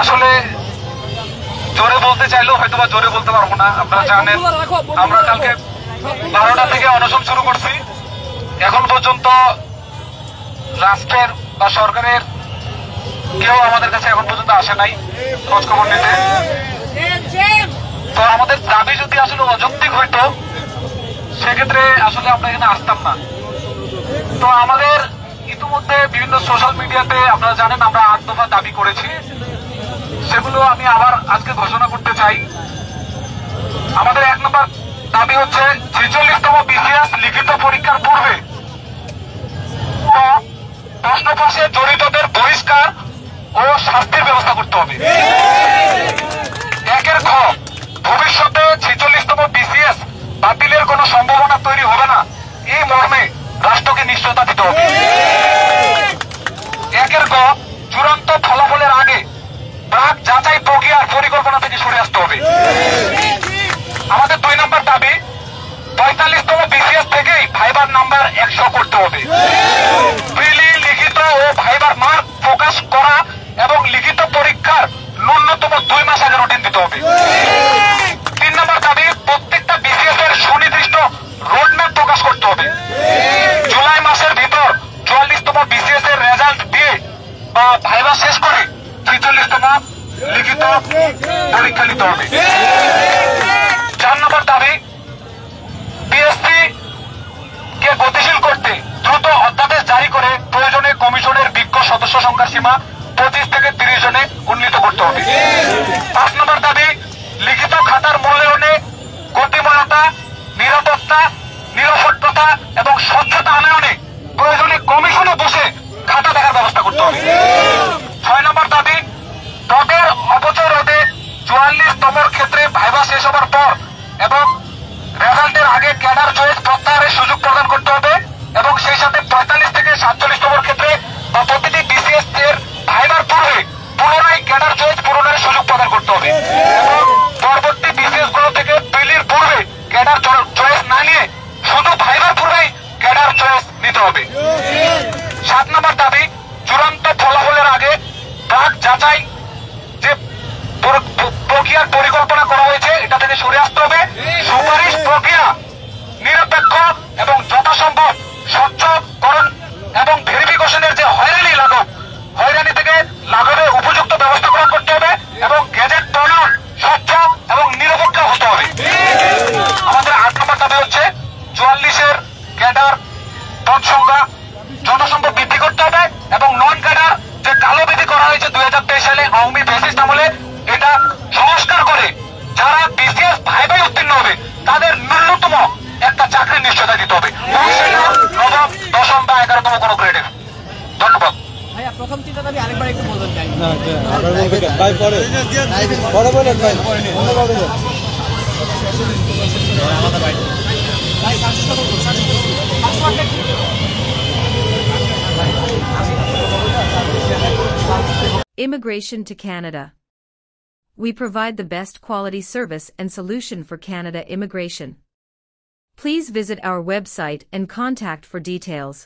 আসলে জোরে বলতে চাইলেও হয়তো বা জোরে বলতে পারবো না। আপনারা জানেন আমরা কালকে 12টা থেকে অনশন শুরু করছি। এখন পর্যন্ত রাষ্ট্রের বা সরকারের কেউ আমাদের কাছে এখন পর্যন্ত আসে নাই খোঁজ খবর নিতে। তো আমাদের দাবি যদি আসলে অযৌক্তিক হইতো সেক্ষেত্রে আসলে আমরা এখানে আসতাম না। তো আমাদের ইতিমধ্যে বিভিন্ন সোশ্যাল মিডিয়াতে আপনারা জানেন আমরা 8 দফা দাবি করেছি, সেগুলো আমি আবার আজকে ঘোষণা করতে চাই। আমাদের 1 নম্বর দাবি হচ্ছে 46তম বিসিএস লিখিত পরীক্ষার পূর্বে প্রশ্ন ফাঁসে জড়িতদের বহিষ্কার ও শাস্তির ব্যবস্থা করতে হবে। 1 খ, ভবিষ্যতে 46তম বিসিএস বাতিলের কোন সম্ভাবনা তৈরি হবে না এই মর্মে রাষ্ট্রকে নিশ্চয়তা দিতে হবে। 1 গ, চূড়ান্ত ফলাফলের আগে প্রাক যাচাই প্রক্রিয়ার পরিকল্পনা থেকে সরে আসতে হবে। আমাদের 2 নম্বর দাবি 45তম বিসিএস থেকেই ভাইবার নাম্বার 100 করতে হবে। প্রিলি, লিখিত ও ভাইবার মার্ক প্রকাশ করা এবং লিখিত পরীক্ষার ন্যূনতম 2 মাস আগে রুটিন দিতে হবে। 3 নম্বর দাবি প্রত্যেকটা বিসিএস এর সুনির্দিষ্ট রোডম্যাপ প্রকাশ করতে হবে। জুলাই মাসের ভিতর 44তম বিসিএস এর রেজাল্ট দিয়ে বা ভাইবা শেষ করে 46তম লিখিত পরীক্ষা নিতে হবে। 4 নম্বর দাবি পিএসসি কে গতিশীল করতে দ্রুত অধ্যাদেশ জারি করে প্রয়োজনে কমিশনের বিজ্ঞ সদস্য সংখ্যার সীমা 25 থেকে 30 জনে উন্নীত করতে হবে। 5 নম্বর দাবি লিখিত খাতার মূল্যায়নে গতিময়তা, নিরাপত্তা, নিরপেক্ষতা এবং স্বচ্ছতা আনয়নে প্রয়োজনে কমিশনে বসে খাতা দেখার ব্যবস্থা করতে হবে। 6 নম্বর দাবি পদের অপচয় রোধে 44তম ক্ষেত্রে ভাইবা শেষ হবার পর এবং রেজাল্টের আগে ক্যাডার চয়েস প্রত্যাহারের সুযোগ প্রদান করতে হবে এবং সেই সাথে 45 থেকে 47তম ক্ষেত্রে বা প্রতিটি বিসিএস এর ভাইবার পূর্বে পুনরায় ক্যাডার চয়েস পূরণের সুযোগ প্রদান করতে হবে এবং পরবর্তী বিসিএস গুলো থেকে প্রিলির পূর্বে ক্যাডার চয়েস না নিয়ে শুধু ভাইবার পূর্বেই ক্যাডার চয়েস নিতে হবে। 7 নম্বর দাবি চূড়ান্ত ফলাফলের আগে প্রাক যাচাই যে প্রক্রিয়ার পরিকল্পনা করা হয়েছে এটা থেকে সরে আসতে হবে। সুপারিশ প্রক্রিয়া নিরপেক্ষ এবং যথাসম্ভব স্বচ্ছকরণ এবং ভেরিফিকেশনের যে হয়রানি থেকে লাঘবে উপযুক্ত ব্যবস্থা গ্রহণ করতে হবে এবং গেজেট প্রণয়ন স্বচ্ছ এবং নিরপেক্ষ হতে হবে। আমাদের 8 নম্বর দাবি হচ্ছে 44-এর ক্যাডার পদ সংখ্যা যথাসম্ভব বৃদ্ধি করতে হবে এবং নন ক্যাডার যে কালো বিধি করা হয়েছে 2023 সালে আওয়ামী ফ্যাসিস্ট আমলে এটা সংস্কার করে যারা বিসিএস ভাইভাই উত্তীর্ণ হবে তাদের ন্যূনতম একটা চাকরির নিশ্চয়তা দিতে হবে, নবম, দশম বা 11তম কোন গ্রেডের। ধন্যবাদ। প্রথম তিনটা দাবি আরেকবার একটু বলবেন ভাই। Immigration to Canada. We provide the best quality service and solution for Canada immigration. Please visit our website and contact for details.